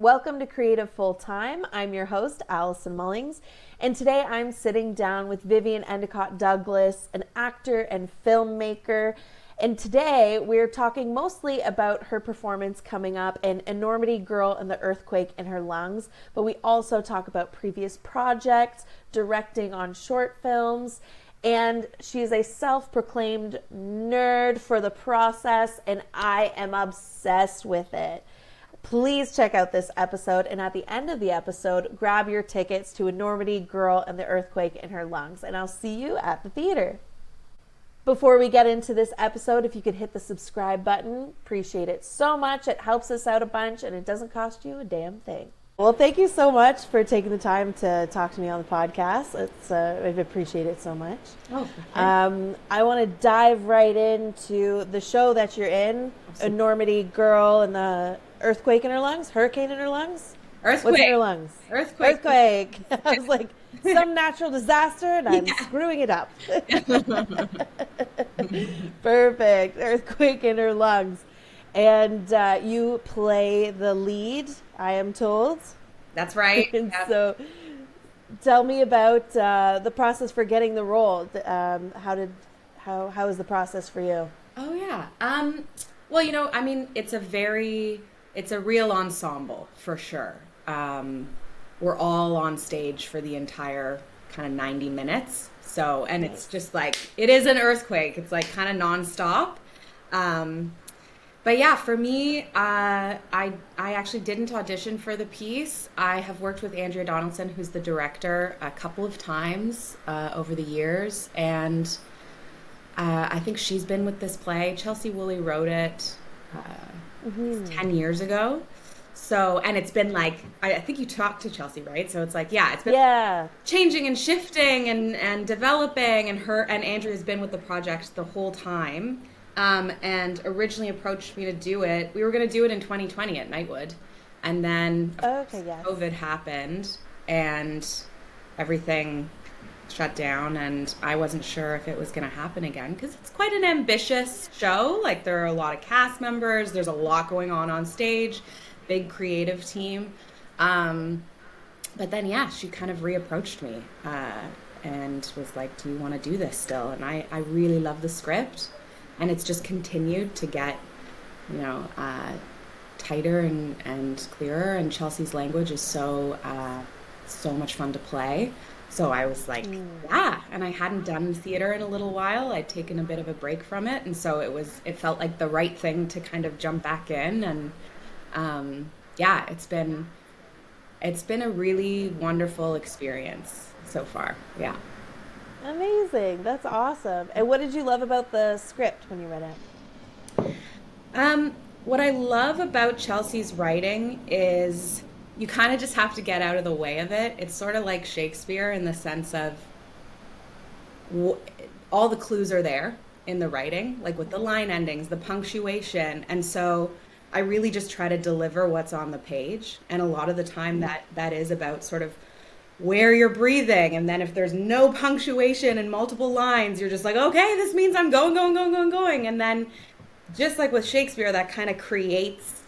Welcome to Creative Full Time. I'm your host, Allison Mullings, and today I'm sitting down with Vivien Endicott-Douglas, an actor and filmmaker. And today we're talking mostly about her performance coming up in Enormity, Girl and the Earthquake in Her Lungs, but we also talk about previous projects, directing on short films, and she's a self-proclaimed nerd for the process, and I am obsessed with it. Please check out this episode, and at the end of the episode, grab your tickets to Enormity, Girl and the Earthquake in Her Lungs, and I'll see you at the theater. Before we get into this episode, if you could hit the subscribe button, appreciate it so much. It helps us out a bunch, and it doesn't cost you a damn thing. Well, thank you so much for taking the time to talk to me on the podcast. I appreciate it so much. Oh, okay. I want to dive right into the show that you're in, Enormity, Girl and the Earthquake in Her Lungs? Hurricane in Her Lungs? Earthquake. What's in her lungs? Earthquake. I was like, some natural disaster, and I'm screwing it up. Perfect. Earthquake in Her Lungs. And you play the lead, I am told. That's right. And so tell me about the process for getting the role. How was the process for you? Oh, yeah. Well, it's a real ensemble for sure. We're all on stage for the entire kind of 90 minutes. So, and It's just like, it is an earthquake. It's like kind of nonstop. But yeah, for me, I actually didn't audition for the piece. I have worked with Andrea Donaldson, who's the director, a couple of times over the years. And I think she's been with this play. Chelsea Woolley wrote it 10 years ago. So, and it's been like, I think you talked to Chelsea, right? So it's like, yeah, it's been changing and shifting and developing, and Andrea's been with the project the whole time. And originally approached me to do it. We were going to do it in 2020 at Nightwood. And then COVID happened and everything shut down, and I wasn't sure if it was going to happen again, because it's quite an ambitious show. Like, there are a lot of cast members, there's a lot going on stage, big creative team. But then, she kind of reapproached me and was like, do you want to do this still? And I really love the script, and it's just continued to get, tighter and clearer, and Chelsea's language is so much fun to play. So I was like, and I hadn't done theater in a little while. I'd taken a bit of a break from it. And so it felt like the right thing to kind of jump back in. And it's been a really wonderful experience so far. Yeah. Amazing. That's awesome. And what did you love about the script when you read it? What I love about Chelsea's writing is you kind of just have to get out of the way of it. It's sort of like Shakespeare in the sense of all the clues are there in the writing, like with the line endings, the punctuation. And so I really just try to deliver what's on the page. And a lot of the time that is about sort of where you're breathing. And then if there's no punctuation and multiple lines, you're just like, okay, this means I'm going. And then just like with Shakespeare, that kind of creates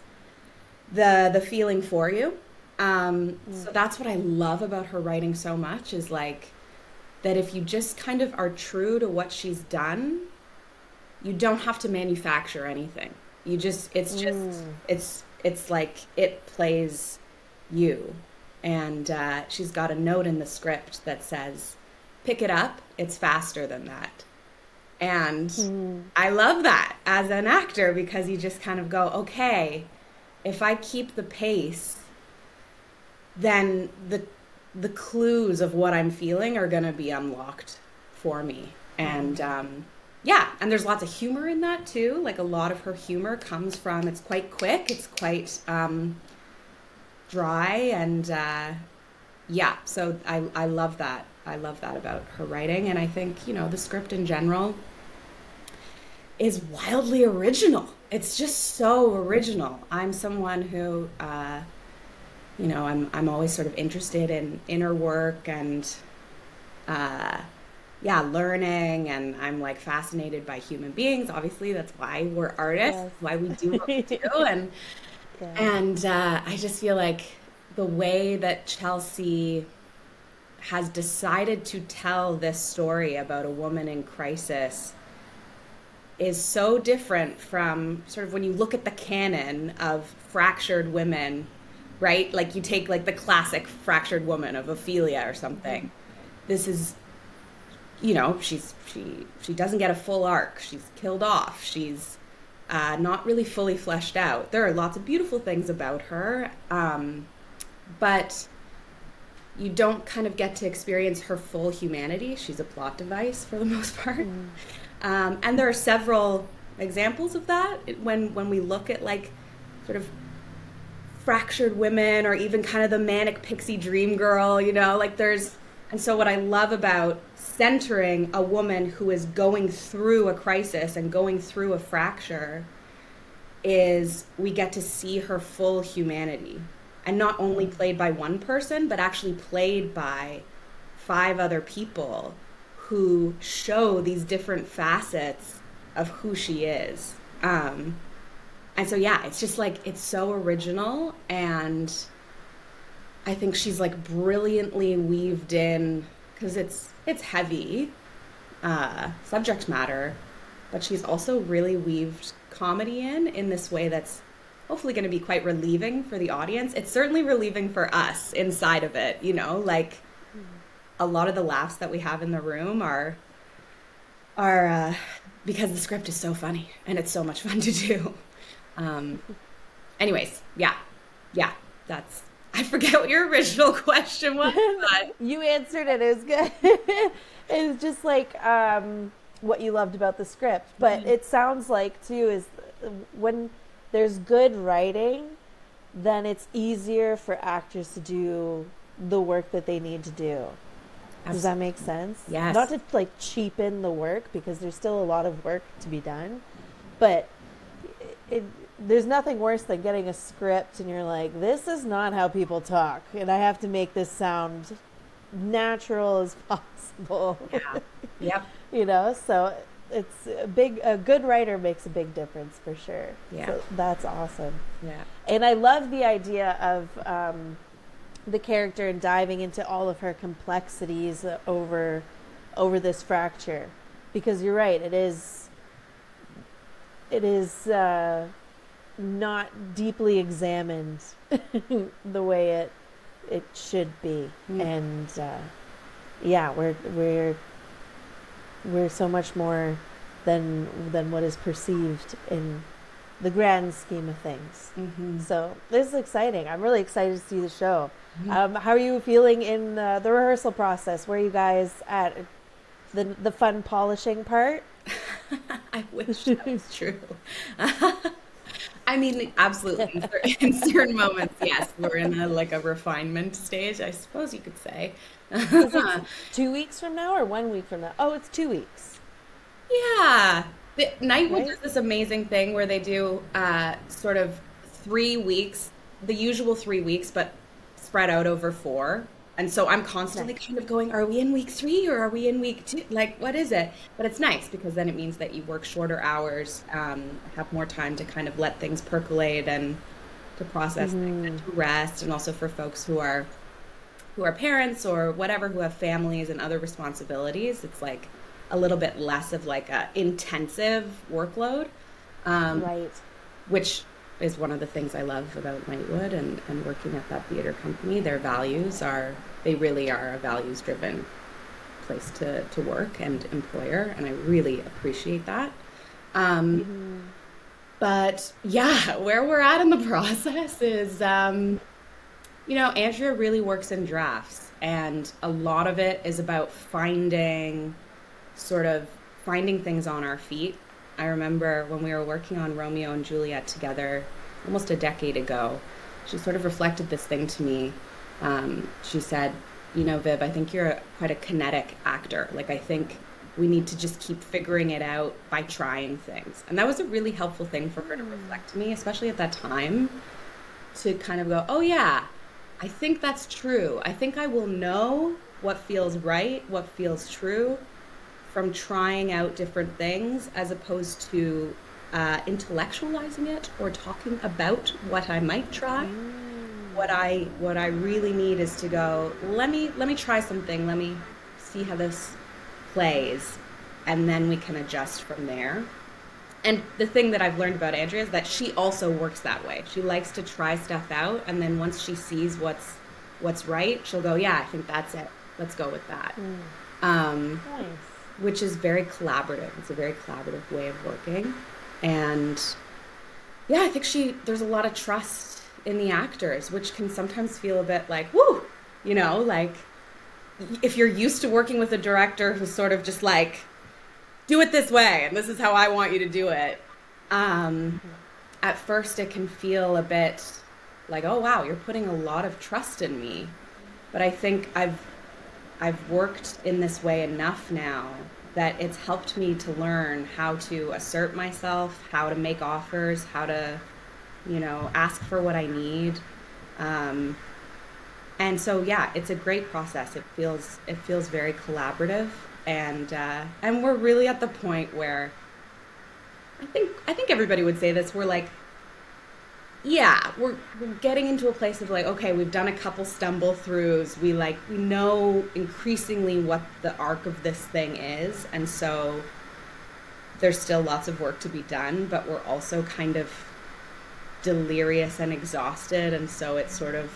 the feeling for you. So that's what I love about her writing so much, is like that if you just kind of are true to what she's done, you don't have to manufacture anything. It's like it plays you. And she's got a note in the script that says, pick it up, it's faster than that. And I love that as an actor, because you just kind of go, okay, if I keep the pace, then the clues of what I'm feeling are going to be unlocked for me. And and there's lots of humor in that too. Like, a lot of her humor comes from, it's quite quick, it's quite dry, and so I love that. I love that about her writing. And I think, the script in general is wildly original. It's just so original. I'm someone who I'm always sort of interested in inner work and learning, and I'm like fascinated by human beings. Obviously, that's why we're artists, why we do what we do. And Yeah. And I just feel like the way that Chelsea has decided to tell this story about a woman in crisis is so different from sort of when you look at the canon of fractured women, right? Like you take like the classic fractured woman of Ophelia or something. This is, she doesn't get a full arc. She's killed off. She's not really fully fleshed out. There are lots of beautiful things about her, but you don't kind of get to experience her full humanity. She's a plot device for the most part. And there are several examples of that when we look at like sort of fractured women or even kind of the manic pixie dream girl, like and so what I love about centering a woman who is going through a crisis and going through a fracture is we get to see her full humanity, and not only played by one person, but actually played by 5 other people who show these different facets of who she is. And so, yeah, it's just like, it's so original. And I think she's like brilliantly weaved in, because it's heavy subject matter, but she's also really weaved comedy in this way that's hopefully going to be quite relieving for the audience. It's certainly relieving for us inside of it, like a lot of the laughs that we have in the room are because the script is so funny and it's so much fun to do. Anyways, yeah, that's, I forget what your original question was. But You answered it. It was good. It was just like what you loved about the script. But it sounds like, too, is when there's good writing, then it's easier for actors to do the work that they need to do. Does that make sense? Yes. Not to like cheapen the work, because there's still a lot of work to be done. But there's nothing worse than getting a script and you're like, this is not how people talk, and I have to make this sound natural as possible. Yeah. Yep. So it's a good writer makes a big difference for sure. Yeah. So that's awesome. Yeah. And I love the idea of the character and diving into all of her complexities over this fracture, because you're right, it is not deeply examined the way it should be. And we're so much more than what is perceived in the grand scheme of things. So this is exciting. I'm really excited to see the show. How are you feeling in the rehearsal process? Where are you guys at the fun polishing part? I wish that was true. I mean, absolutely. In certain moments, yes, we're in a refinement stage, I suppose you could say. Is it 2 weeks from now or 1 week from now? Oh, it's 2 weeks. Yeah. Nightwood Right? does this amazing thing where they do sort of 3 weeks, the usual 3 weeks, but spread out over 4. And so I'm constantly kind of going, are we in week 3 or are we in week 2? Like, what is it? But it's nice because then it means that you work shorter hours, have more time to kind of let things percolate and to process things and to rest. And also for folks who are parents or whatever, who have families and other responsibilities, it's like a little bit less of like a intensive workload. Right. Which is one of the things I love about Nightwood and working at that theater company. Their values they really are a values-driven place to work and employer, and I really appreciate that. But yeah, where we're at in the process is, Andrea really works in drafts, and a lot of it is about finding things on our feet. I remember when we were working on Romeo and Juliet together almost a decade ago, she sort of reflected this thing to me. She said, Viv, I think you're quite a kinetic actor. Like, I think we need to just keep figuring it out by trying things. And that was a really helpful thing for her to reflect to me, especially at that time, to kind of go, oh yeah, I think that's true. I think I will know what feels right, what feels true, from trying out different things, as opposed to intellectualizing it or talking about what I might try. Mm. What I really need is to go, let me try something. Let me see how this plays, and then we can adjust from there. And the thing that I've learned about Andrea is that she also works that way. She likes to try stuff out, and then once she sees what's right, she'll go, "Yeah, I think that's it. Let's go with that." Mm. Um, Nice. which is very collaborative. It's a very collaborative way of working, and yeah, I think there's a lot of trust in the actors, which can sometimes feel a bit like, "Woo," like if you're used to working with a director who's sort of just like, do it this way and this is how I want you to do it. Um, at first it can feel a bit like, oh wow, you're putting a lot of trust in me. But I think I've worked in this way enough now that it's helped me to learn how to assert myself, how to make offers, how to, ask for what I need. Um, and so yeah, it's a great process. It feels very collaborative, and we're really at the point where I think everybody would say this. We're like, yeah, we're getting into a place of like, okay, we've done a couple stumble throughs. We know increasingly what the arc of this thing is, and so there's still lots of work to be done, but we're also kind of delirious and exhausted, and so it's sort of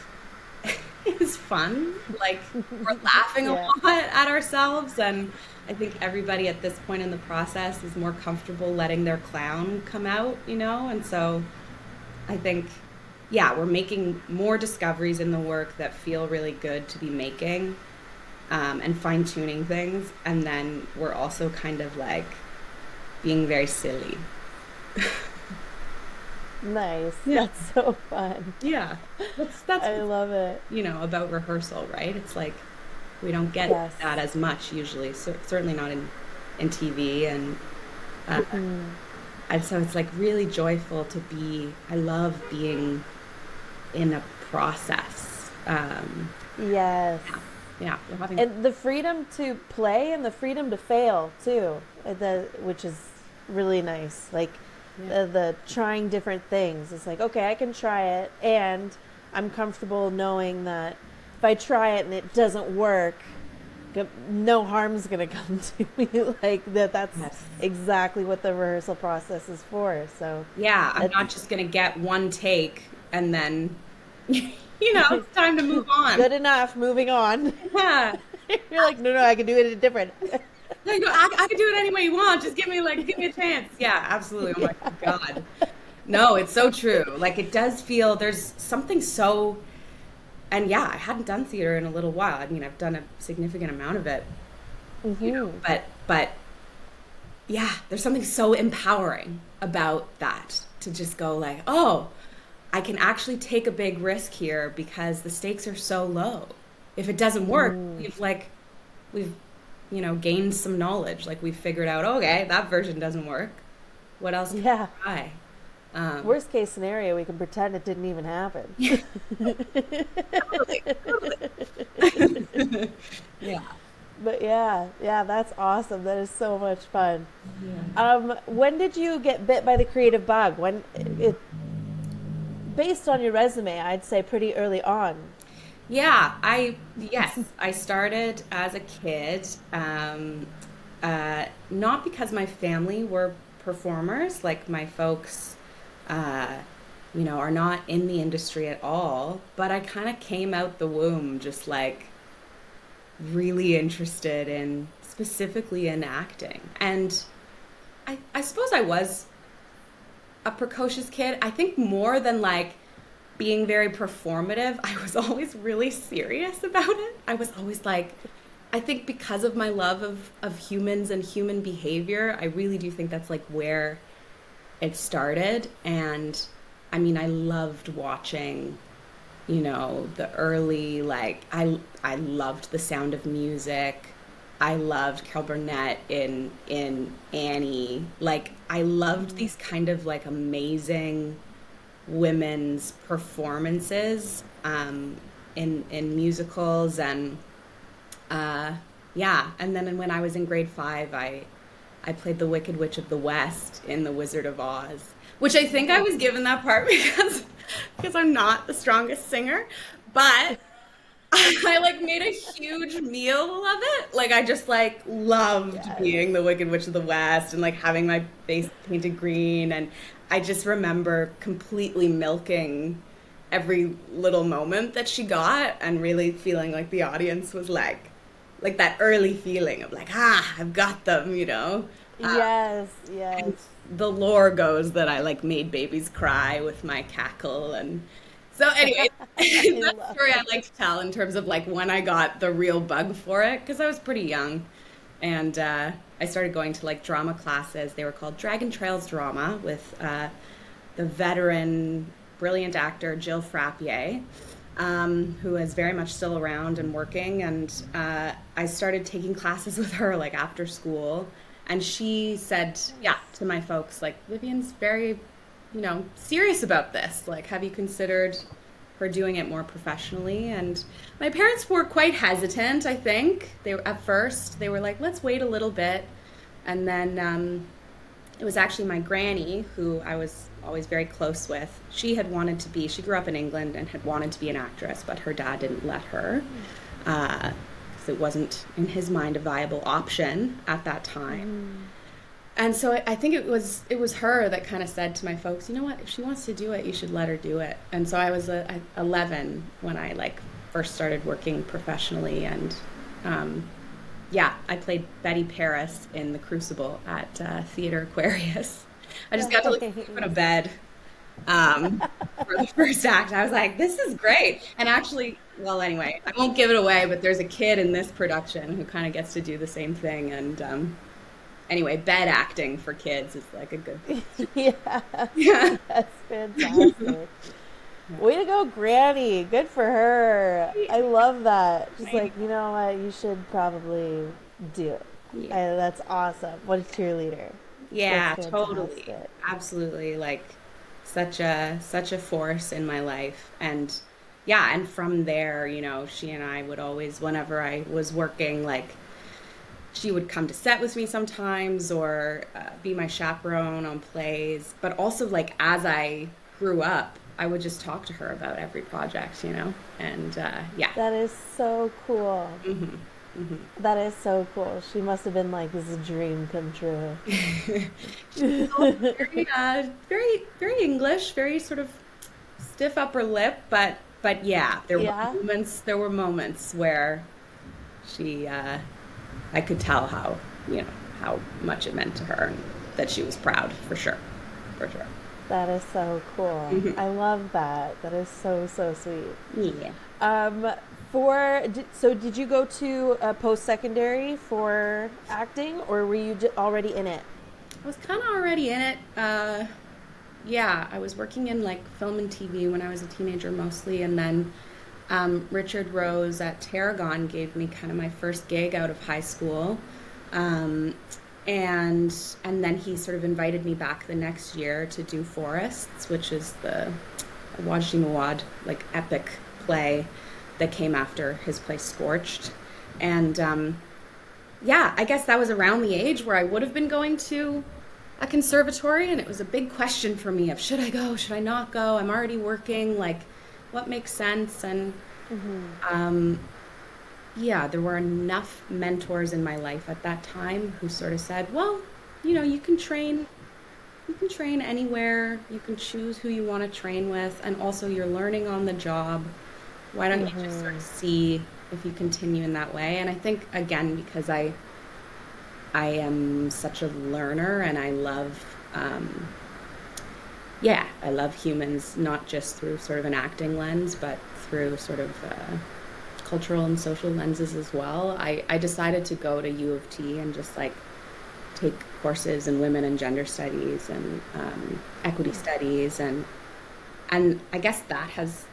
is fun. Like we're laughing a Yeah. lot at ourselves, and I think everybody at this point in the process is more comfortable letting their clown come out, and so I think, yeah, we're making more discoveries in the work that feel really good to be making, and fine tuning things, and then we're also kind of like being very silly. Nice. Yeah, That's so fun. yeah. That's I love it. about rehearsal, right? It's like we don't get Yes. that as much usually, so, certainly not in TV, uh, Mm. and so it's like really joyful to be. I love being in a process. Yes. Yeah, yeah, we're having. And the freedom to play and the freedom to fail too, which is really nice. Like Yeah. the trying different things. It's like, okay, I can try it, and I'm comfortable knowing that if I try it and it doesn't work, no harm's gonna come to me. Like that's Yes. exactly what the rehearsal process is for. So Yeah, I'm that's not just gonna get one take and then, it's time to move on. good enough. Moving on. Yeah. You're like, no, I can do it different. Like, no, I can do it any way you want. Just give me a chance. Yeah, absolutely. Oh my God. No, it's so true. Like it does feel there's something so, and yeah, I hadn't done theater in a little while. I mean, I've done a significant amount of it, Hmm. but yeah, there's something so empowering about that to just go like, oh, I can actually take a big risk here because the stakes are so low. If it doesn't work, we've gained some knowledge. Like we've figured out, okay, that version doesn't work. What else can Yeah. I try? Um, Worst case scenario, we can pretend it didn't even happen. totally, totally. Yeah. But yeah, that's awesome. That is so much fun. Yeah. When did you get bit by the creative bug? Based on your resume, I'd say pretty early on. Yeah, yes, I started as a kid, not because my family were performers, like my folks, uh, are not in the industry at all, but I kind of came out the womb just like really interested in specifically in acting. And I suppose I was a precocious kid. I think more than like being very performative, I was always really serious about it. I was always like, I think because of my love of humans and human behavior, I really do think that's like where it started. And I mean, I loved watching, the early, like, I loved The Sound of Music. I loved Carol Burnett in Annie. Like, I loved these kind of like amazing women's performances, in musicals, and yeah. And then when I was in grade 5, I played the Wicked Witch of the West in The Wizard of Oz, which I think I was given that part because I'm not the strongest singer, but I like made a huge meal of it. Like I just like loved Yes. being the Wicked Witch of the West and like having my face painted green. And I just remember completely milking every little moment that she got and really feeling like the audience was like that early feeling of like, I've got them, you know. Yes, yes. And the lore goes that I like made babies cry with my cackle. And so anyway, I that love story I it. like to tell in terms of like when I got the real bug for it because I was pretty young. And I started going to like drama classes. They were called Dragon Trails Drama with the veteran brilliant actor Jill Frappier, who is very much still around and working. And I started taking classes with her like after school. And she said, yeah, to my folks, like, Vivien's very, serious about this. Like, have you considered her doing it more professionally? And my parents were quite hesitant, I think. At first, they were like, let's wait a little bit. And then it was actually my granny, who I was always very close with. She grew up in England and had wanted to be an actress, but her dad didn't let her. Because it wasn't, in his mind, a viable option at that time. And so I think it was her that kind of said to my folks, you know what, if she wants to do it, you should let her do it. And so I was 11 when I like first started working professionally. And I played Betty Paris in The Crucible at Theatre Aquarius. I just got to like sleep in a bed for the first act. I was like, this is great. And actually, well, anyway, I won't give it away, but there's a kid in this production who kind of gets to do the same thing. And anyway, bed acting for kids is like a good thing. Yes, Yeah. that's fantastic. Way to go, Granny. Good for her. I love that. Just I like, you know what, you should probably do it. know. That's awesome. What a cheerleader. That's Yeah, totally. fantastic. Absolutely. Like such a force in my life. And yeah, and from there, she and I would always, whenever I was working, like she would come to set with me sometimes or be my chaperone on plays. But also like as I grew up, I would just talk to her about every project. And yeah. That is so cool. hmm hmm That is so cool. She must have been like, this is a dream come true. Very, very, very English, very sort of stiff upper lip, but yeah, there were Yeah, moments. There were moments where she, I could tell how much it meant to her, and that she was proud for sure. that is so cool. hmm I love that. That is so, so sweet. Yeah, Um, did you go to post-secondary for acting, or were you already in it? I was kind of already in it. Yeah, I was working in like film and TV when I was a teenager mostly, and then Richard Rose at Tarragon gave me kind of my first gig out of high school, um, and then he sort of invited me back the next year to do Forests, which is the Wajdi Mawad like epic play that came after his play Scorched, and yeah, I guess that was around the age where I would have been going to a conservatory, and it was a big question for me of should I go, should I not go? I'm already working, like what makes sense? And um, yeah, there were enough mentors in my life at that time who sort of said, well, you can train anywhere, you can choose who you want to train with, and also you're learning on the job. Why don't you just sort of see if you continue in that way? And I think again because I am such a learner, and I love, I love humans, not just through sort of an acting lens, but through sort of cultural and social lenses as well. I decided to go to U of T and just like take courses in women and gender studies and equity studies, and I guess that has,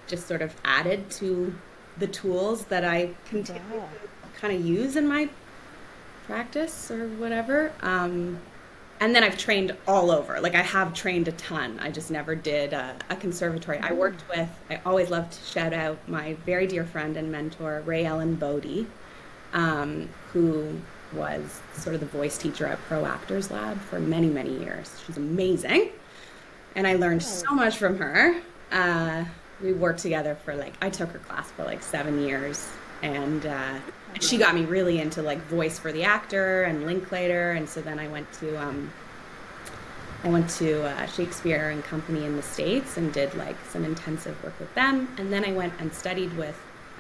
just sort of added to the tools that I continue Yeah. to kind of use in my practice or whatever. And then I've trained all over. Like I have trained a ton. I just never did a conservatory. I always love to shout out my very dear friend and mentor, Ray Ellen Bodie, who was sort of the voice teacher at Pro Actors Lab for many, many years. She's amazing. And I learned so much from her. We worked together for like, I took her class for like 7 years. And she got me really into like voice for the actor and Linklater. And so then I went to Shakespeare and Company in the States and did like some intensive work with them. And then I went and studied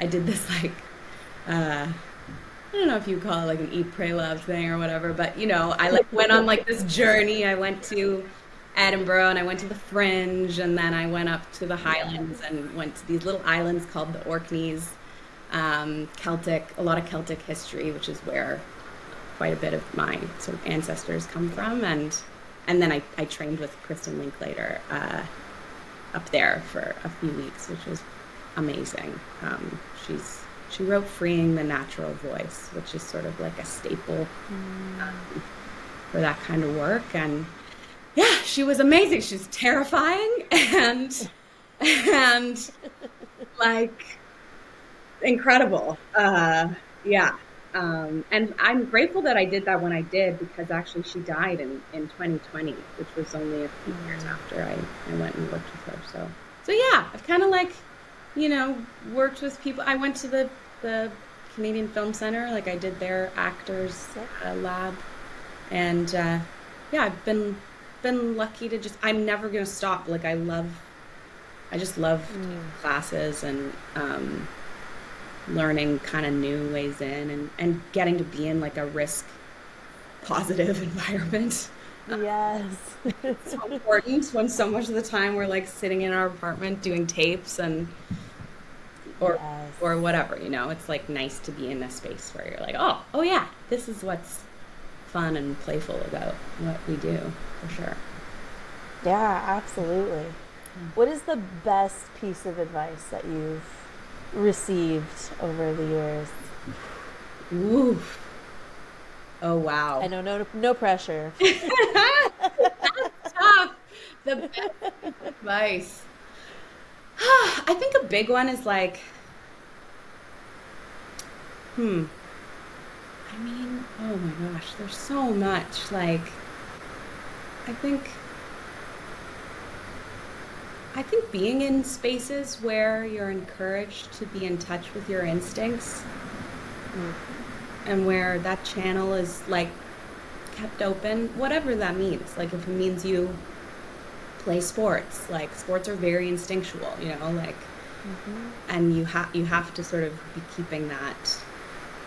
I did this like, I don't know if you call it like an eat, pray, love thing or whatever, but I like went on like this journey. I went to Edinburgh and I went to the Fringe, and then I went up to the Highlands and went to these little islands called the Orkneys. A lot of Celtic history, which is where quite a bit of my sort of ancestors come from. And then I trained with Kristen Linklater up there for a few weeks, which was amazing. She wrote Freeing the Natural Voice, which is sort of like a staple for that kind of work. And yeah, she was amazing. She's terrifying and like incredible. Yeah. And I'm grateful that I did that when I did, because actually she died in 2020, which was only a few years after I went and worked with her. So yeah, I've kind of like, worked with people. I went to the Canadian Film Center, like I did their actors lab. And yeah, I've been lucky to I'm never going to stop. Like I just love classes and learning kind of new ways in and getting to be in like a risk positive environment. Yes. It's so important when so much of the time we're like sitting in our apartment doing tapes or whatever, it's like nice to be in a space where you're like, oh yeah, this is what's fun and playful about what we do, for sure. Yeah, absolutely. What is the best piece of advice that you've received over the years? Ooh. Oh, wow. I know, no pressure. That's tough. The best advice. I think a big one is like, I mean, oh my gosh, there's so much. Like, I think being in spaces where you're encouraged to be in touch with your instincts and where that channel is like kept open, whatever that means. Like if it means you play sports, like sports are very instinctual, like, and you have to sort of be keeping that,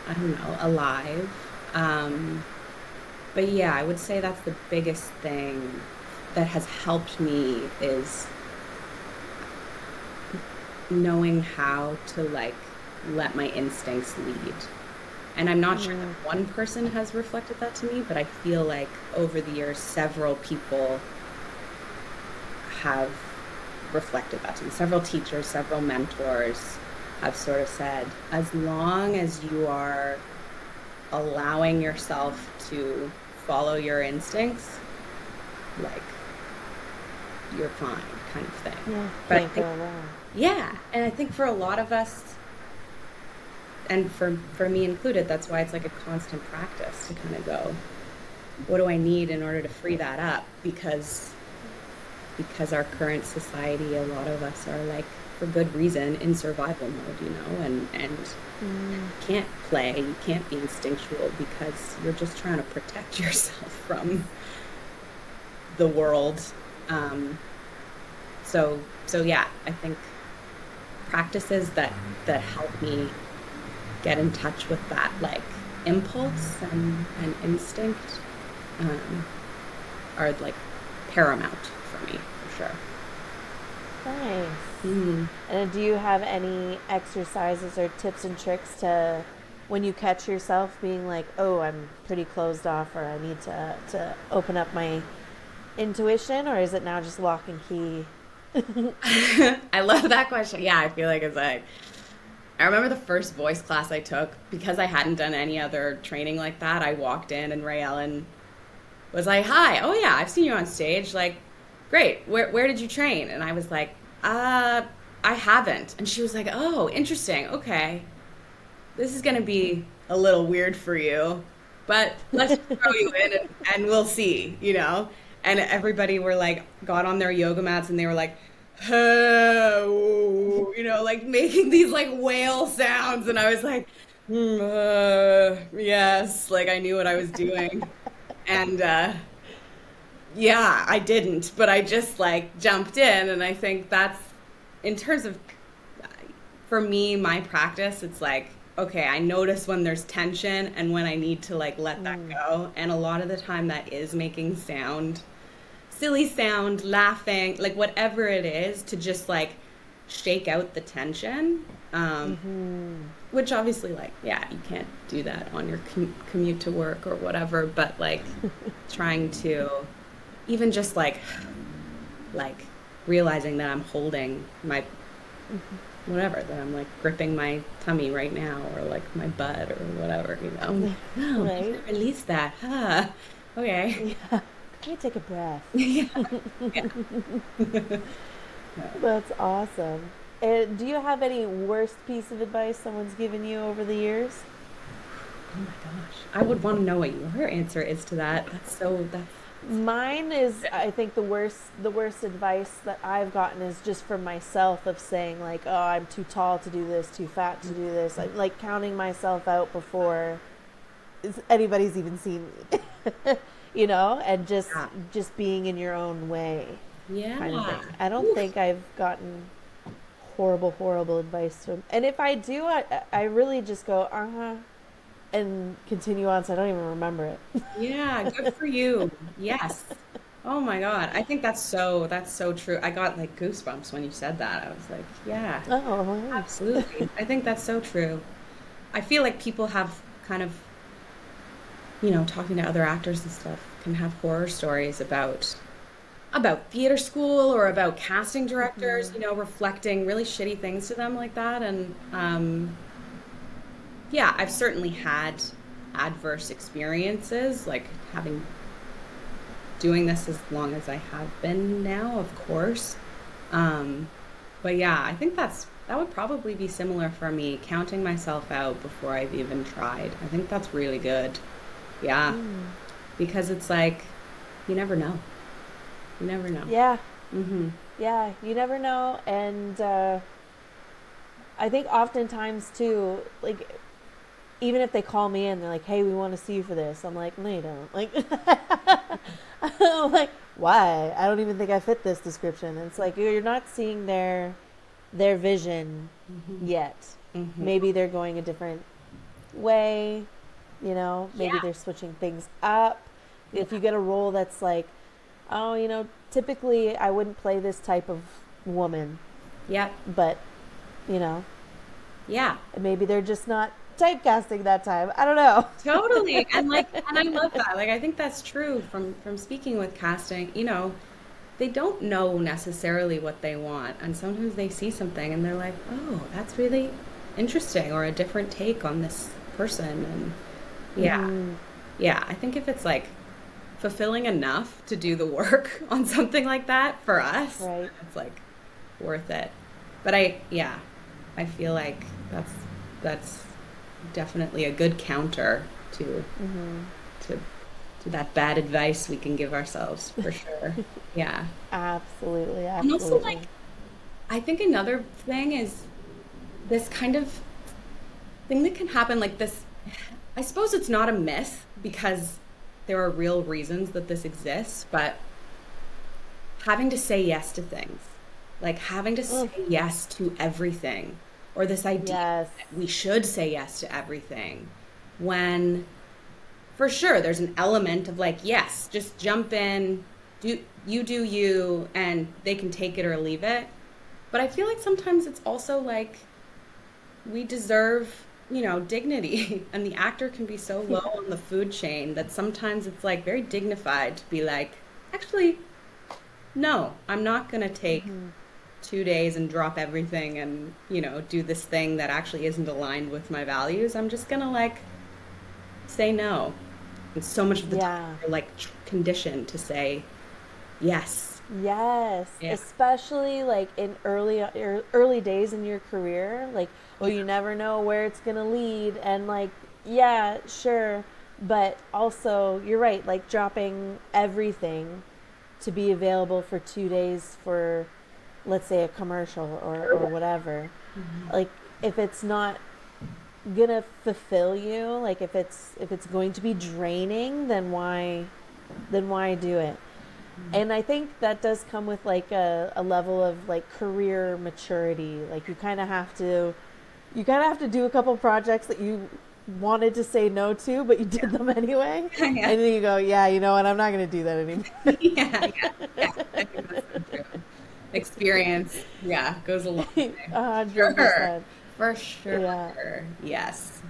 I don't know, alive. But yeah, I would say that's the biggest thing that has helped me is knowing how to like let my instincts lead. And I'm not sure that one person has reflected that to me, but I feel like over the years several people have reflected that to me. Several teachers, several mentors have sort of said, as long as you are allowing yourself to follow your instincts, like you're fine, kind of thing. Yeah, but I think, yeah, and I think for a lot of us, and for me included, that's why it's like a constant practice to kind of go, what do I need in order to free that up? Because our current society, a lot of us are like, for good reason, in survival mode, and you can't play, you can't be instinctual because you're just trying to protect yourself from the world. So yeah, I think practices that help me get in touch with that like impulse and instinct are like paramount for me, for sure. Nice. And do you have any exercises or tips and tricks to when you catch yourself being like, oh, I'm pretty closed off, or I need to open up my intuition, or is it now just lock and key? I love that question. Yeah, I feel like it's like, I remember the first voice class I took, because I hadn't done any other training like that. I walked in and Ray Ellen was like, hi, oh yeah, I've seen you on stage. Like, great. Where did you train? And I was like, I haven't. And she was like, oh, interesting. Okay. This is going to be a little weird for you. but let's just throw you in and we'll see, you know? And everybody were like, got on their yoga mats and they were like, oh, you know, like making these like whale sounds. And I was like, yes, like I knew what I was doing. And yeah, I didn't, but I just like jumped in. And I think that's in terms of for me, my practice, it's like, okay, I notice when there's tension and when I need to like let that Mm. go. And a lot of the time that is making sound, silly sound, laughing, like whatever it is to just like shake out the tension. Mm-hmm. Which obviously, like, yeah, you can't do that on your commute to work or whatever, but like trying to even just like realizing that I'm holding my whatever, that I'm like gripping my tummy right now or like my butt or whatever, you know. Oh, I'm Right? gonna release that. Huh. Okay. Yeah. Let me take a breath. Yeah. Yeah. That's awesome. And do you have any worst piece of advice someone's given you over the years? Oh my gosh. I would want to know what your answer is to that. That's Mine is, I think, the worst advice that I've gotten is just from myself of saying like, oh, I'm too tall to do this, too fat to do this. I'm like counting myself out before anybody's even seen me. And just yeah. just being in your own way kind of Yeah. thing. I don't Oof. think I've gotten horrible advice from, and if I do, I really just go, uh-huh, and continue on, so I don't even remember it. Yeah, good for you. Yes. Oh my God. I think that's so true. I got like goosebumps when you said that. I was like, yeah, Oh, nice. absolutely. I think that's so true. I feel like people have kind of, talking to other actors and stuff can have horror stories about theater school or about casting directors, Hmm. reflecting really shitty things to them like that. And yeah, I've certainly had adverse experiences, like having doing this as long as I have been now, of course. Um, but yeah, I think that would probably be similar for me, counting myself out before I've even tried. I think that's really good. Yeah, Mm. because it's like you never know. You never know. Yeah, Hmm. yeah, you never know. And I think oftentimes too, like, even if they call me in, they're like, "Hey, we want to see you for this." I'm like, "No, you don't." Like, I'm like, "Why? I don't even think I fit this description." And it's like you're not seeing their vision Hmm. yet. Hmm. Maybe they're going a different way. Maybe Yeah, they're switching things up. yeah, If you get a role that's like, oh, typically I wouldn't play this type of woman, yeah, but you know, yeah. maybe they're just not typecasting that time. I don't know. Totally. And I love that. Like I think that's true from speaking with casting, they don't know necessarily what they want. And sometimes they see something and they're like, "Oh, that's really interesting or a different take on this person." And yeah. Hmm. Yeah, I think if it's like fulfilling enough to do the work on something like that for us, then Right. it's like worth it. But yeah, I feel like that's definitely a good counter to Hmm. to to that bad advice we can give ourselves for sure. Yeah. Absolutely, And also like absolutely. I think another thing is this kind of thing that can happen like this. I suppose it's not a myth because there are real reasons that this exists, but having to say yes to things, like having to say Mm. yes to everything, or this idea Yes. that we should say yes to everything, when for sure there's an element of like, yes, just jump in, do you, and they can take it or leave it. But I feel like sometimes it's also like we deserve, dignity. And the actor can be so low Yeah. on the food chain that sometimes it's like very dignified to be like, actually, no, I'm not going to take Hmm. 2 days and drop everything and, do this thing that actually isn't aligned with my values. I'm just going to like say no. And so much of the time, Yeah. you're like conditioned to say yes. Yes, Yeah. especially like in early days in your career, like, well, Yeah. you never know where it's gonna lead, and like, yeah, sure, But also, you're right, like dropping everything to be available for 2 days for, let's say, a commercial or whatever. Like, if it's not gonna fulfill you, like if it's going to be draining, then why do it? And I think that does come with like a level of like career maturity. Like you kind of have to do a couple projects that you wanted to say no to, but you did them anyway. Yeah. And then you go, yeah, you know what? I'm not going to do that anymore. Yeah. I think that's so true. Experience, yeah, goes a long way. Sure. 100%. For Yeah. sure. Yes.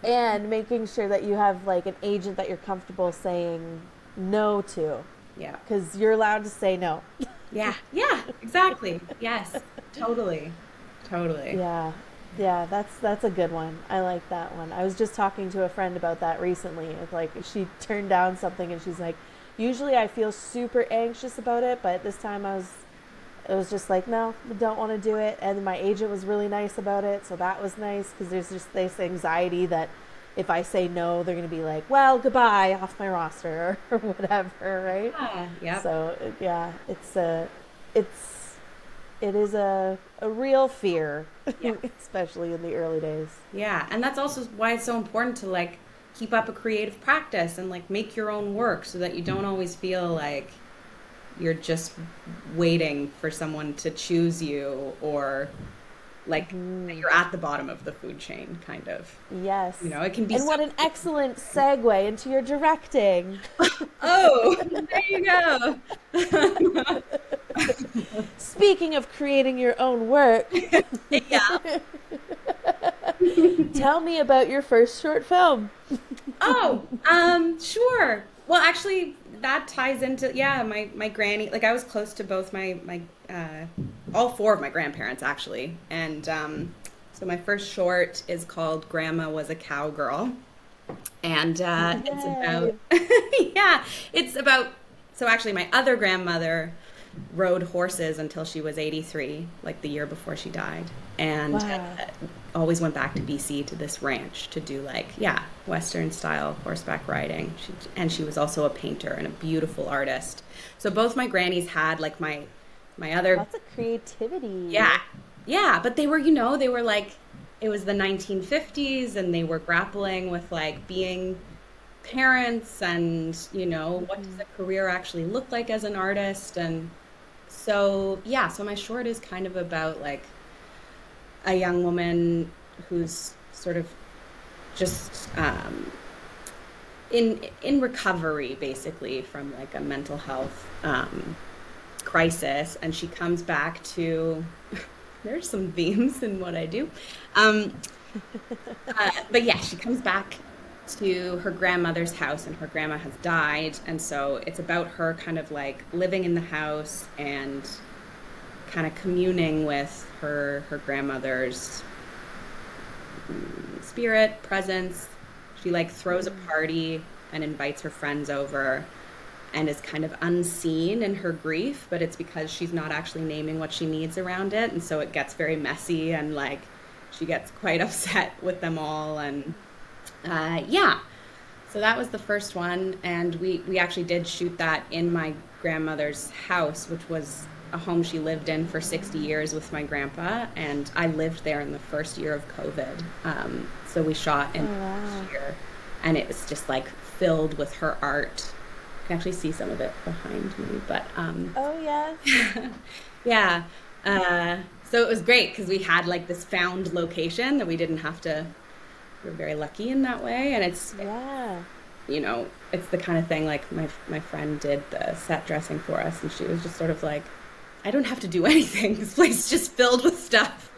And making sure that you have like an agent that you're comfortable saying no to, Yeah. because you're allowed to say no. Yeah. Yeah. Exactly. Yes. Totally. Totally. Yeah. Yeah, that's a good one. I like that one. I was just talking to a friend about that recently. It's like she turned down something and she's like, usually I feel super anxious about it, but this time it was just like, no, I don't want to do it. And my agent was really nice about it, so that was nice because there's just this anxiety that if I say no, they're going to be like, well, goodbye, off my roster or whatever, right? Yeah. Yep. So yeah, it's it is a real fear, Yeah. especially in the early days. Yeah. And that's also why it's so important to like keep up a creative practice and like make your own work so that you don't always feel like you're just waiting for someone to choose you or like that you're at the bottom of the food chain kind of. Yes. It can be And so. what an excellent segue into your directing. Oh, there you go. Speaking of creating your own work, Yeah. tell me about your first short film. Oh, sure. Well, actually, that ties into yeah, my granny. Like I was close to both all four of my grandparents actually, and so my first short is called "Grandma Was a Cowgirl," and it's about Yay. yeah, it's about. So actually, my other grandmother rode horses until she was 83, like the year before she died, and Wow. always went back to BC to this ranch to do like yeah Western style horseback riding. She was also a painter and a beautiful artist. So both my grannies had like my other Lots of creativity. yeah yeah, but they were they were like it was the 1950s and they were grappling with like being parents and what does a career actually look like as an artist. And so yeah, so my short is kind of about like a young woman who's sort of just in recovery basically from like a mental health crisis, and she comes back to there's some themes in what I do, but yeah, she comes back to her grandmother's house and her grandma has died, and so it's about her kind of like living in the house and kind of communing with her grandmother's spirit presence. She like throws a party and invites her friends over and is kind of unseen in her grief, but it's because she's not actually naming what she needs around it, and so it gets very messy and like she gets quite upset with them all. And yeah, so that was the first one, and we actually did shoot that in my grandmother's house, which was a home she lived in for 60 years with my grandpa, and I lived there in the first year of COVID. So we shot in Oh, the wow. first year, and it was just like filled with her art. You can actually see some of it behind me, but Oh, yes. yeah. So it was great because we had like this found location that we didn't have to. We were very lucky in that way, and Yeah. it's the kind of thing like my friend did the set dressing for us, and she was just sort of like, I don't have to do anything. This place is just filled with stuff.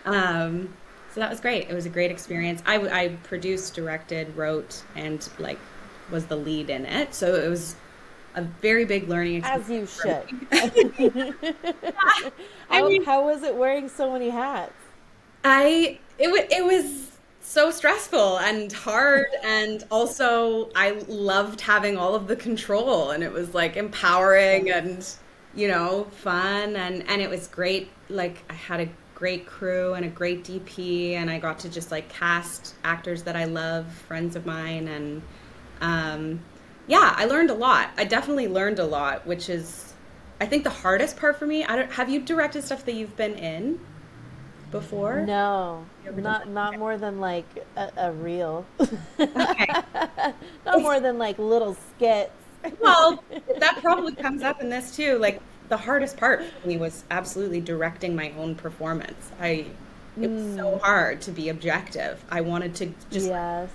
So that was great. It was a great experience. I produced, directed, wrote, and like was the lead in it. So it was a very big learning As you experience should. for me. I how, mean, how was it wearing so many hats? it was so stressful and hard, and also I loved having all of the control, and it was like empowering and fun, and it was great. Like I had a great crew and a great DP, and I got to just like cast actors that I love, friends of mine, and Yeah, I learned a lot. I definitely learned a lot, which is, I think, the hardest part for me. I don't, have you directed stuff that you've been in before? No, You ever done not more than like a reel. that? Okay. Not It's, more than like little skits. well, that probably comes up in this too. Like the hardest part for me was absolutely directing my own performance. It was so Mm, hard to be objective. I wanted to just yes.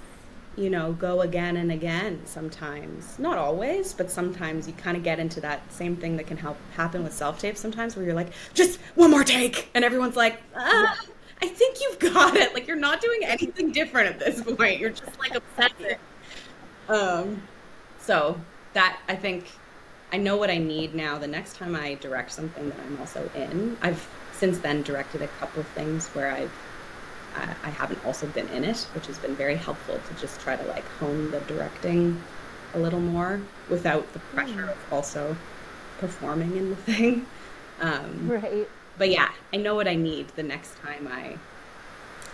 go again and again sometimes. Not always, but sometimes you kind of get into that same thing that can help happen with self-tape sometimes where you're like, just one more take. And everyone's like, Yeah. I think you've got it. Like you're not doing anything different at this point. You're just like obsessive. Um, so that I think I know what I need now. The next time I direct something that I'm also in, I've since then directed a couple of things where I haven't also been in it, which has been very helpful to just try to like hone the directing a little more without the pressure Mm, of also performing in the thing. Um, right. but yeah, I know what I need the next time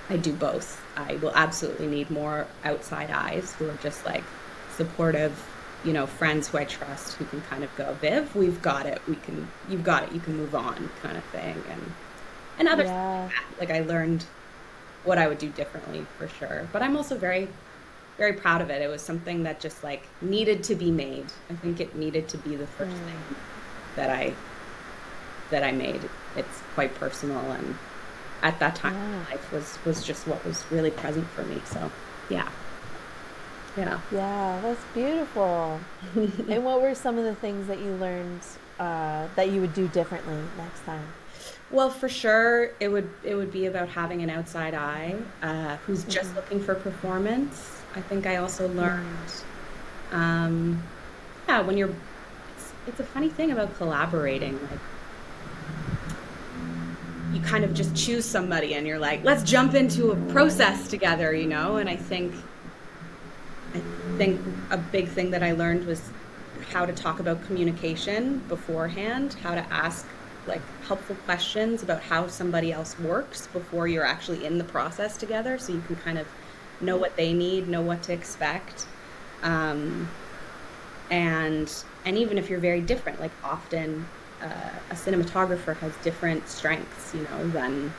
I do both. I will absolutely need more outside eyes who are just like supportive, friends who I trust who can kind of go, Viv, we've got it. You've got it. You can move on kind of thing. And other stuff like Yeah. that. Like I learned what I would do differently for sure. But I'm also very, very proud of it. It was something that just like needed to be made. I think it needed to be the first Mm, thing that I made. It's quite personal and at that time yeah. in life was just what was really present for me. So yeah. Yeah. Yeah, that's beautiful. And what were some of the things that you learned that you would do differently next time? Well, for sure, it would be about having an outside eye who's just Mm-hmm. looking for performance. I think I also learned, Mm, um, yeah, it's a funny thing about collaborating. Like you kind of just choose somebody and you're like, let's jump into a process together, And I think a big thing that I learned was how to talk about communication beforehand, how to ask like helpful questions about how somebody else works before you're actually in the process together so you can kind of know what they need, know what to expect. Um, and even if you're very different, like often a cinematographer has different strengths, than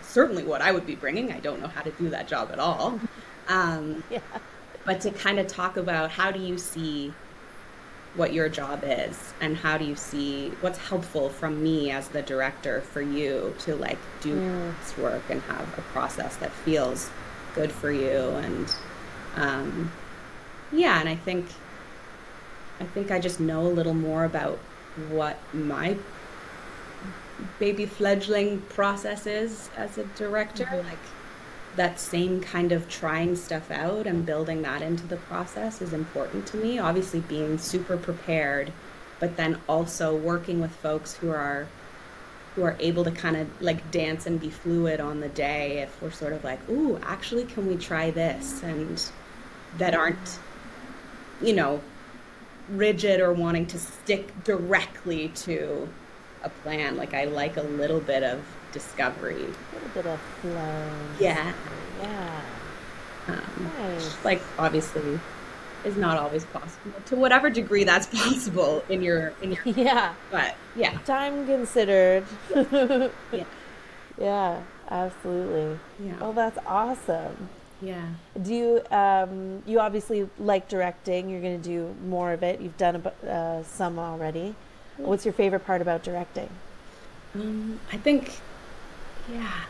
certainly what I would be bringing. I don't know how to do that job at all. Um, yeah. but to kind of talk about how do you see what your job is and how do you see what's helpful from me as the director for you to like do your Mm, best work and have a process that feels good for you and um, yeah, and I think I just know a little more about what my baby fledgling process is as a director, mm-hmm. like that same kind of trying stuff out and building that into the process is important to me. Obviously, being super prepared, but then also working with folks who are able to kind of like dance and be fluid on the day if we're sort of like, ooh, actually, can we try this? And that aren't, you know, rigid or wanting to stick directly to a plan. Like I like a little bit of discovery. A little bit of flow and Yeah. discovery. Yeah. Which, Nice. like obviously is not always possible to whatever degree that's possible in your Yeah. but yeah. Time considered. Yeah. Yeah. Yeah, absolutely. Yeah. Oh, that's awesome. Yeah. Do you, you obviously like directing. You're going to do more of it. You've done some already. What's your favorite part about directing? I think yeah.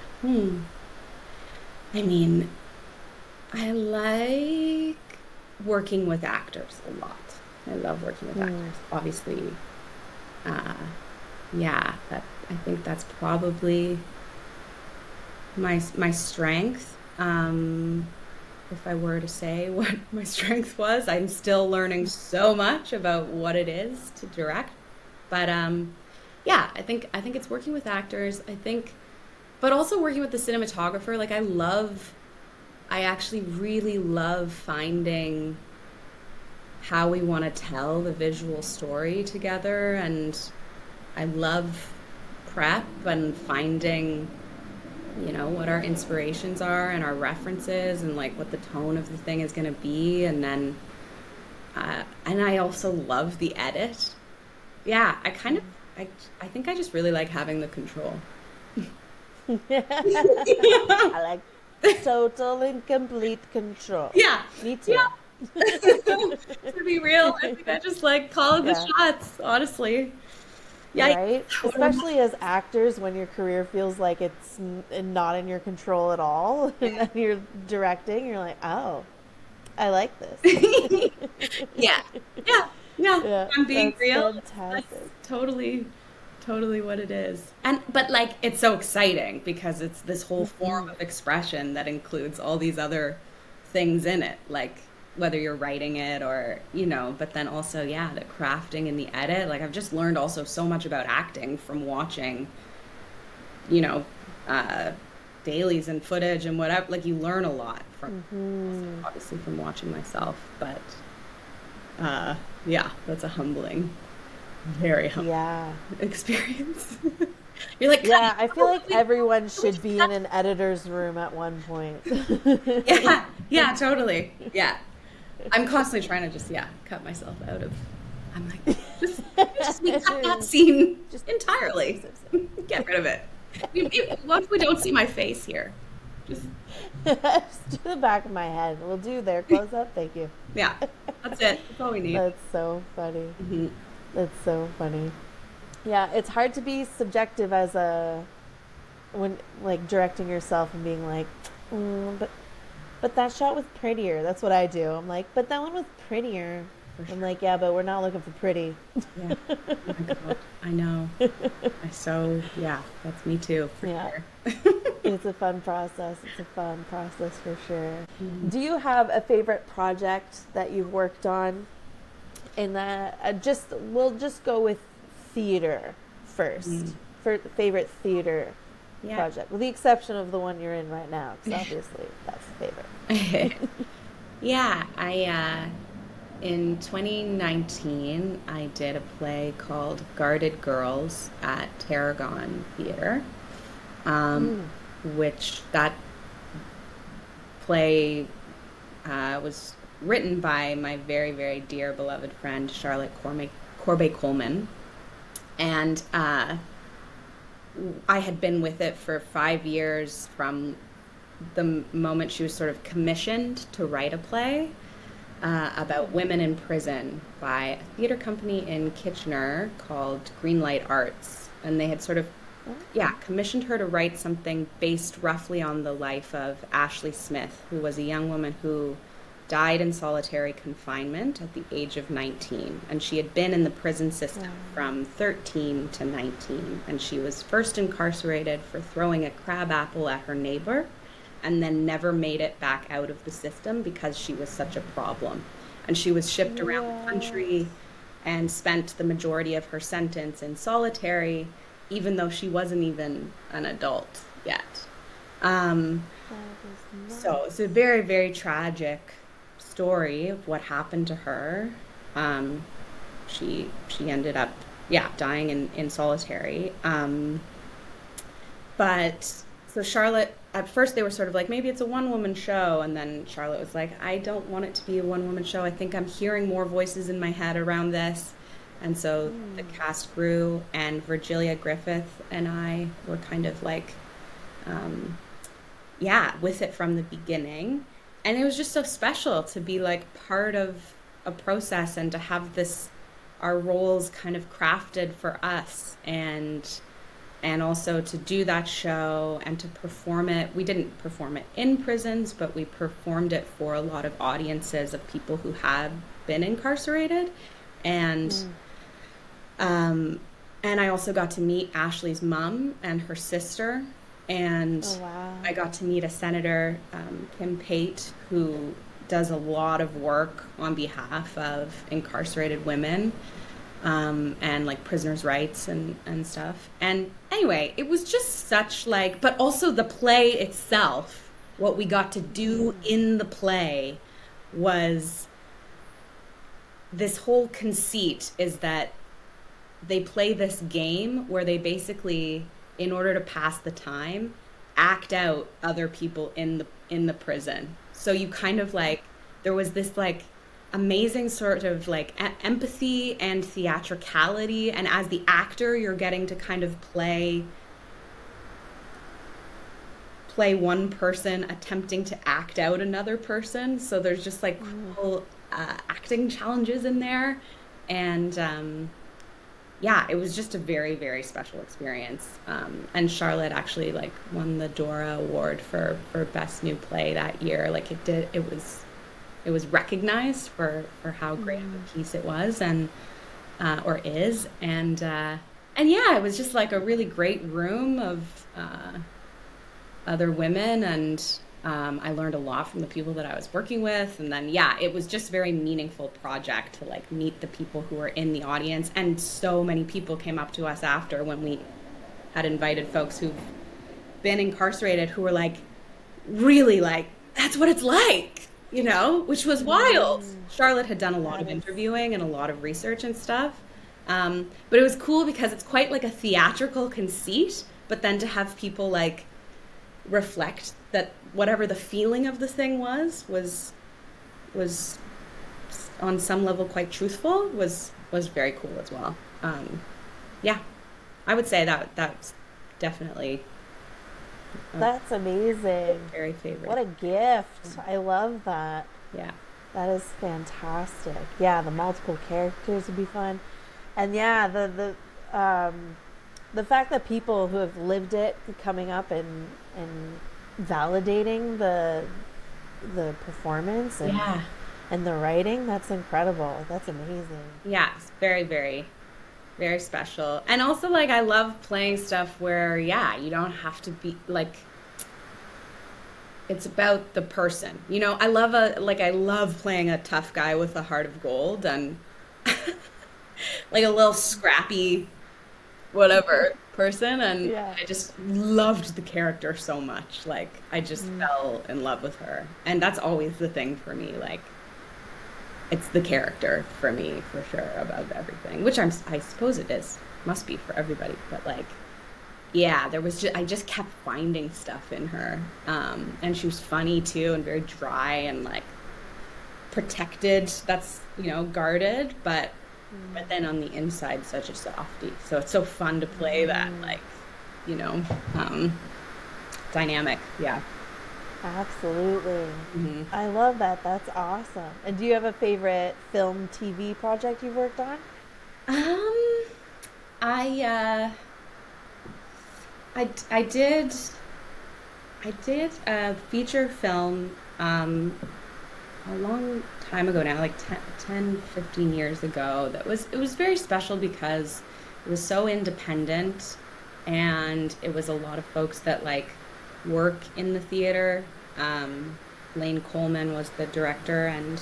I mean, I like working with actors a lot. I love working with Mm, actors. Obviously, uh, yeah, that I think that's probably my strength. If I were to say what my strength was, I'm still learning so much about what it is to direct. But yeah, I think it's working with actors. I think, but also working with the cinematographer. Like I actually really love finding how we want to tell the visual story together, and I love prep and finding what our inspirations are and our references and like what the tone of the thing is going to be and then And I also love the edit. Yeah, I think I just really like having the control. I like total and complete control. Yeah, Me yeah. too. To be real, I think I just like calling the Yeah. shots, honestly. Yeah, Right? what am I- Especially as actors when your career feels like it's not in your control at all and then you're directing, you're like, "Oh, I like this." yeah, yeah, yeah. If Yeah, I'm being that's real, that's fantastic. totally what it is. And but like it's so exciting because it's this whole form of expression that includes all these other things in it, like whether you're writing it or, but then also, yeah, the crafting and the edit. Like I've just learned also so much about acting from watching, you know, uh, dailies and footage and whatever. Like you learn a lot from, obviously from watching myself, but uh, yeah, that's a humbling, very humbling Yeah. experience. You're like, Yeah, I feel like "Cut, everyone can we should just be cut?" in an editor's room at one point. Yeah, yeah, totally. Yeah. I'm constantly trying to just, yeah, cut myself out of, I'm like, just, just me cut that scene Just skip, skip, entirely. skip, skip. Get rid of it. What if we don't see my face here? Just, Just to the back of my head. We'll do their close up. Thank you. yeah, that's it. That's all we need. That's so funny. Hmm. That's so funny. Yeah, it's hard to be subjective as a when like directing yourself and being like, but that shot was prettier. That's what I do. I'm like, but that one was prettier. For I'm sure. like, yeah, but we're not looking for pretty. Yeah. Oh my God. I know. Yeah, that's me too, for Yeah. sure. It's a fun process. It's a fun process for sure. Mhm. Do you have a favorite project that you've worked on? In that, we'll just go with theater first. Mm. For favorite theater Yeah. project, with the exception of the one you're in right now, because obviously that's the favorite. Yeah, in 2019, I did a play called Guarded Girls at Tarragon Theater, um, Mm. which that play was written by my very, very dear beloved friend Charlotte Corbe Coleman. And I had been with it for 5 years from the moment she was sort of commissioned to write a play about women in prison by a theater company in Kitchener called Greenlight Arts. And they had sort of, yeah, commissioned her to write something based roughly on the life of Ashley Smith, who was a young woman who died in solitary confinement at the age of 19. And she had been in the prison system from 13 to 19. And she was first incarcerated for throwing a crab apple at her neighbor and then never made it back out of the system because she was such a problem. And she was shipped around the country and spent the majority of her sentence in solitary, even though she wasn't even an adult yet. So it's a very, very tragic story of what happened to her. She ended up, yeah, dying in solitary. But so Charlotte, at first they were sort of like, maybe it's a one-woman show, and then Charlotte was like, I don't want it to be a one-woman show. I think I'm hearing more voices in my head around this. And so the cast grew, and Virgilia Griffith and I were kind of like, yeah, with it from the beginning. And it was just so special to be like part of a process and to have this, our roles kind of crafted for us, and also to do that show and to perform it. We didn't perform it in prisons, but we performed it for a lot of audiences of people who had been incarcerated. And and I also got to meet Ashley's mom and her sister. And I got to meet a senator, Kim Pate, who does a lot of work on behalf of incarcerated women, and like prisoners' rights and stuff. And anyway, it was just such like, but also the play itself, what we got to do in the play was, this whole conceit is that they play this game where they basically, in order to pass the time, act out other people in the prison. So you kind of like, there was this like amazing sort of like empathy and theatricality. And as the actor, you're getting to kind of play one person attempting to act out another person. So there's just like cool acting challenges in there. And yeah, it was just a very, very special experience. And Charlotte actually like won the Dora Award for Best New Play that year. Like it was recognized for how great of a piece it was and or is. And yeah, it was just like a really great room of other women, and I learned a lot from the people that I was working with. And then yeah, it was just a very meaningful project to like meet the people who were in the audience. And so many people came up to us after, when we had invited folks who've been incarcerated, who were like, really, like, that's what it's like, you know, which was wild. Charlotte had done a lot of interviewing and a lot of research and stuff. But it was cool because it's quite like a theatrical conceit, but then to have people like reflect that whatever the feeling of the thing was on some level quite truthful was very cool as well. Yeah, I would say that's definitely That's amazing. very favorite. What a gift. I love that. Yeah. That is fantastic. Yeah, the multiple characters would be fun. And yeah, the fact that people who have lived it coming up and validating the performance and the writing, that's incredible. That's amazing. Yeah, it's very, very, very special. And also, like, I love playing stuff where, yeah, you don't have to be like, it's about the person. You know, I love playing a tough guy with a heart of gold and like a little scrappy whatever person, and Yeah. I just loved the character so much. Like I just fell in love with her. And that's always the thing for me, like it's the character for me for sure above everything, which I suppose it is, must be for everybody, but like yeah, I just kept finding stuff in her. And she was funny too, and very dry and like protected, that's, you know, guarded, but then on the inside such a softie. So it's so fun to play that, like, you know, dynamic. Yeah. Absolutely. I love that. That's awesome. And do you have a favorite film, TV project you've worked on? I I did a feature film a long time ago now, like 10, 15 years ago. It was very special because it was so independent, and it was a lot of folks that like work in the theater. Lane Coleman was the director, and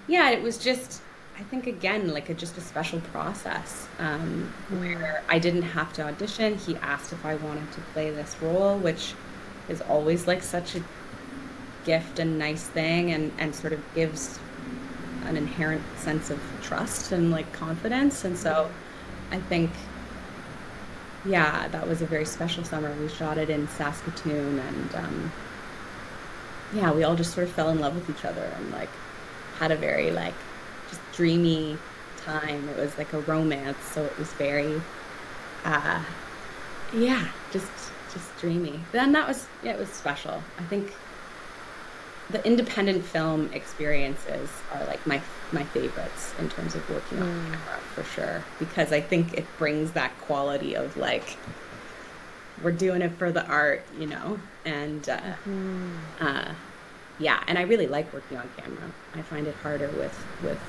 yeah, it was just, I think again, like just a special process, where I didn't have to audition. He asked if I wanted to play this role, which is always like such a gift and nice thing, and sort of gives an inherent sense of trust and like confidence. And so I think, yeah, that was a very special summer. We shot it in Saskatoon, and yeah, we all just sort of fell in love with each other and like had a very like just dreamy time. It was like a romance, so it was very yeah, just dreamy. Then that was, yeah, it was special. I think the independent film experiences are like my favorites in terms of working on camera, for sure, because I think it brings that quality of like we're doing it for the art, you know. And yeah, and I really like working on camera. I find it harder with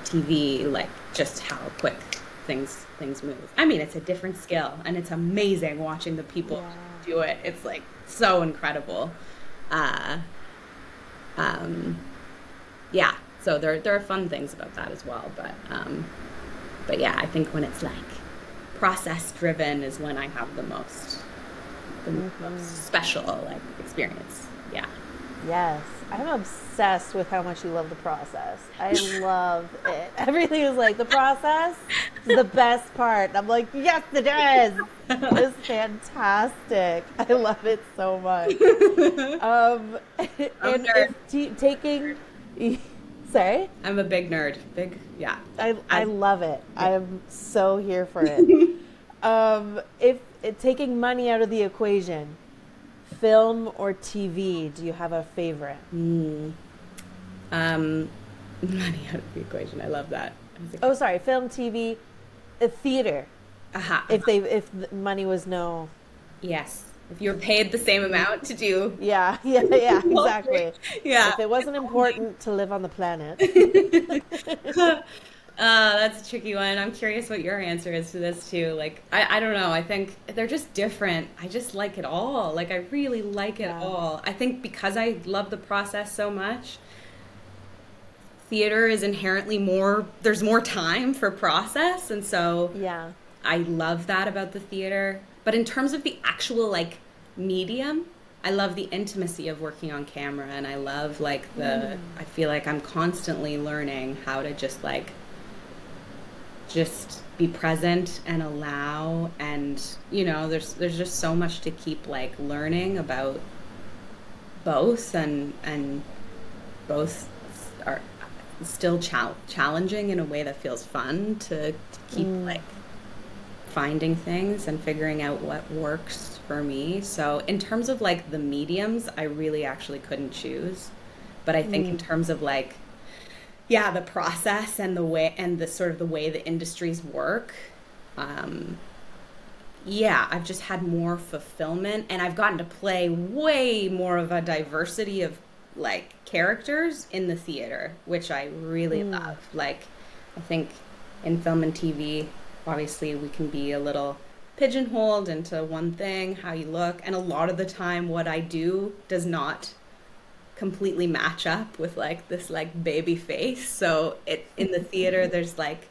TV, like just how quick things move. I mean, it's a different skill, and it's amazing watching the people do it. It's like so incredible. Yeah, so there are fun things about that as well, but yeah, I think when it's like process driven is when I have the most special like experience. Yeah. Yes. I'm obsessed with how much you love the process. I love it. Everything is like, the process is the best part. And I'm like, yes, it is. It's fantastic. I love it so much. And taking Sorry? I'm a big nerd. Yeah. I love it. I'm so here for it. If taking money out of the equation, film or TV, do you have a favorite? Um, money out of the equation. I love that. Oh, sorry, film, TV, theater. Aha. If the money was no. Yes. If you're paid the same amount to do. Yeah, exactly. Yeah. If it wasn't important to live on the planet. That's a tricky one. I'm curious what your answer is to this too. Like, I don't know. I think they're just different. I just like it all. Like, I really like it all. I think because I love the process so much, theater is inherently there's more time for process. And so Yeah. I love that about the theater. But in terms of the actual, like, medium, I love the intimacy of working on camera. And I love, like, I feel like I'm constantly learning how to just be present and allow, and there's just so much to keep like learning about both, and both are still challenging in a way that feels fun to keep like finding things and figuring out what works for me. So in terms of like the mediums, I really actually couldn't choose, but I think in terms of like the process and the way and the sort of the way the industries work. I've just had more fulfillment, and I've gotten to play way more of a diversity of like characters in the theater, which I really love. Like, I think in film and TV, obviously we can be a little pigeonholed into one thing, how you look, and a lot of the time what I do does not completely match up with like this like baby face. So in the theater there's like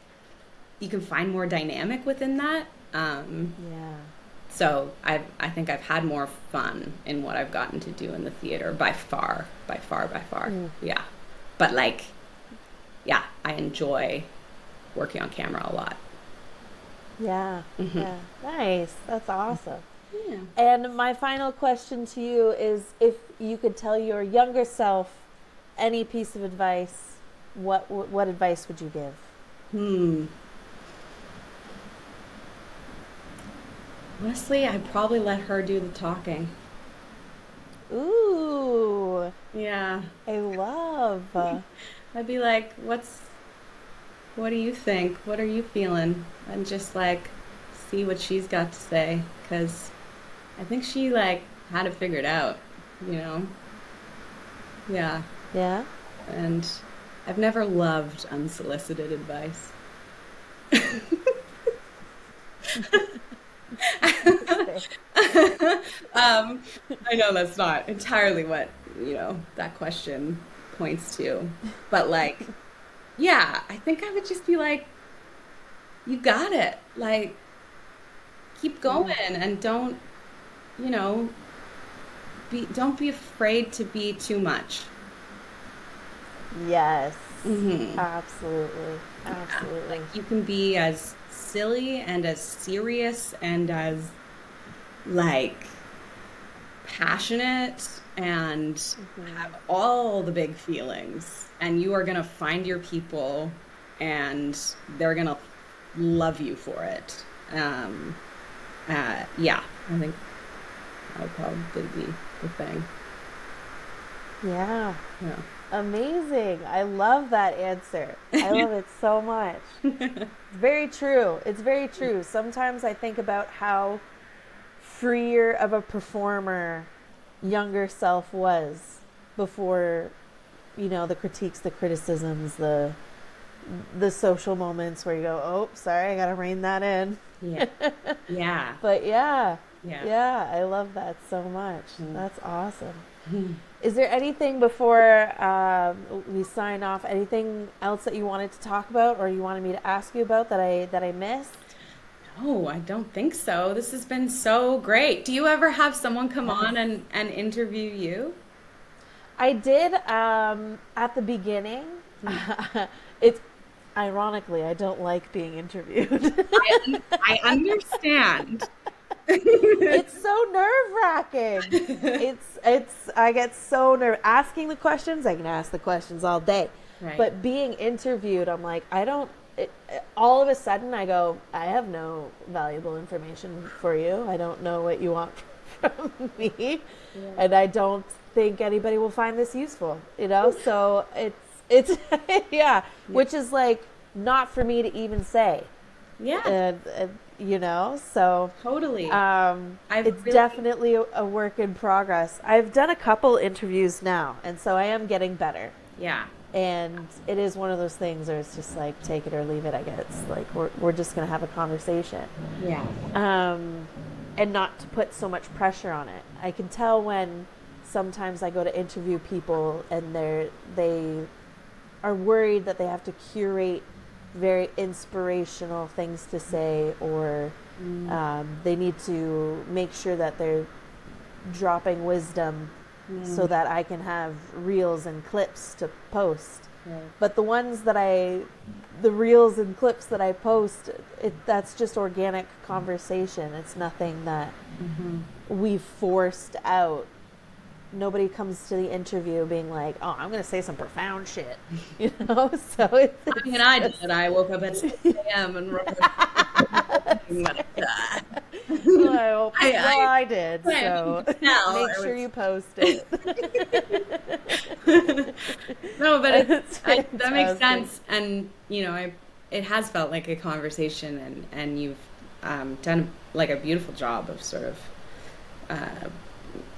you can find more dynamic within that. So I think I've had more fun in what I've gotten to do in the theater by far. Yeah. But like I enjoy working on camera a lot. Yeah. Nice. That's awesome. Yeah. And my final question to you is, if you could tell your younger self any piece of advice, what advice would you give? Honestly, I'd probably let her do the talking. Ooh. Yeah. I love. I'd be like, what do you think? What are you feeling? And just like see what she's got to say, because I think she like had it figured out, Yeah. Yeah. And I've never loved unsolicited advice. I know that's not entirely what, that question points to. But like, I think I would just be like, you got it. Like, keep going and don't be afraid to be too much. Yes. Mm-hmm. Absolutely. Like, you can be as silly and as serious and as like passionate and have all the big feelings, and you are going to find your people and they're going to love you for it. I think that would probably be the thing. Yeah. Amazing. I love that answer. I love it so much. It's very true. It's very true. Sometimes I think about how freer of a performer younger self was before, the critiques, the criticisms, the social moments where you go, oh, sorry, I got to rein that in. Yeah. But yeah, I love that so much. That's awesome. Is there anything before we sign off, anything else that you wanted to talk about or you wanted me to ask you about that I missed? No, I don't think so. This has been so great. Do you ever have someone come on and interview you? I did at the beginning. It's ironically, I don't like being interviewed. I understand. It's so nerve-wracking. I get so nervous asking the questions. I can ask the questions all day, Right. But being interviewed, I'm like, all of a sudden I go, I have no valuable information for you. I don't know what you want from me. Yeah. And I don't think anybody will find this useful, you know? So it's yeah, which is like not for me to even say. Yeah. You know, so Totally. it's definitely a work in progress. I've done a couple interviews now, and so I am getting better. Yeah. And it is one of those things where it's just like take it or leave it. I guess like we're just gonna have a conversation. Yeah. And not to put so much pressure on it. I can tell when sometimes I go to interview people and they are worried that they have to curate very inspirational things to say, or they need to make sure that they're dropping wisdom so that I can have reels and clips to post. Right. But the reels and clips that I post, that's just organic conversation. It's nothing that we've forced out. Nobody comes to the interview being like, "Oh, I'm going to say some profound shit," you know. So I mean, I did. I woke up at 6 a.m. and wrote. I did. So make sure you post it. No, but that makes sense, and you know, it has felt like a conversation, and you've done like a beautiful job of sort of.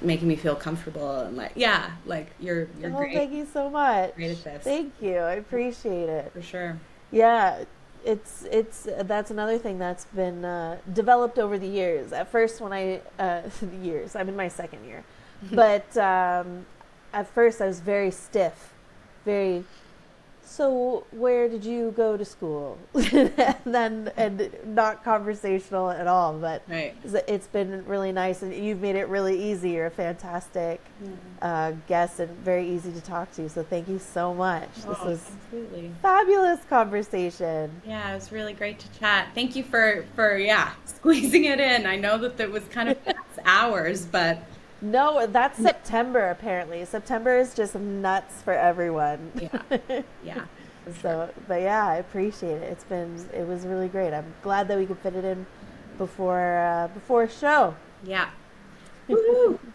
Making me feel comfortable and like you're great. Thank you so much. Great at this. Thank you. I appreciate it. For sure. Yeah, it's that's another thing that's been developed over the years. At first, when I'm in my second year, but at first I was very stiff, very. So where did you go to school? and not conversational at all, but right. It's been really nice, and you've made it really easy. You're a fantastic guest and very easy to talk to. So thank you so much. This was absolutely fabulous conversation. Yeah, it was really great to chat. Thank you for squeezing it in. I know that it was kind of hours, but. No, that's September apparently. September is just nuts for everyone. Yeah. So, but yeah, I appreciate it. It was really great. I'm glad that we could fit it in before a show. Yeah.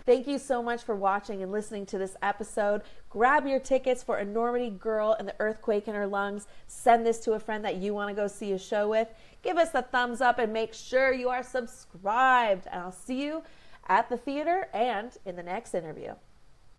Thank you so much for watching and listening to this episode. Grab your tickets for Enormity Girl and the Earthquake in Her Lungs. Send this to a friend that you want to go see a show with. Give us the thumbs up and make sure you are subscribed. And I'll see you at the theater and in the next interview.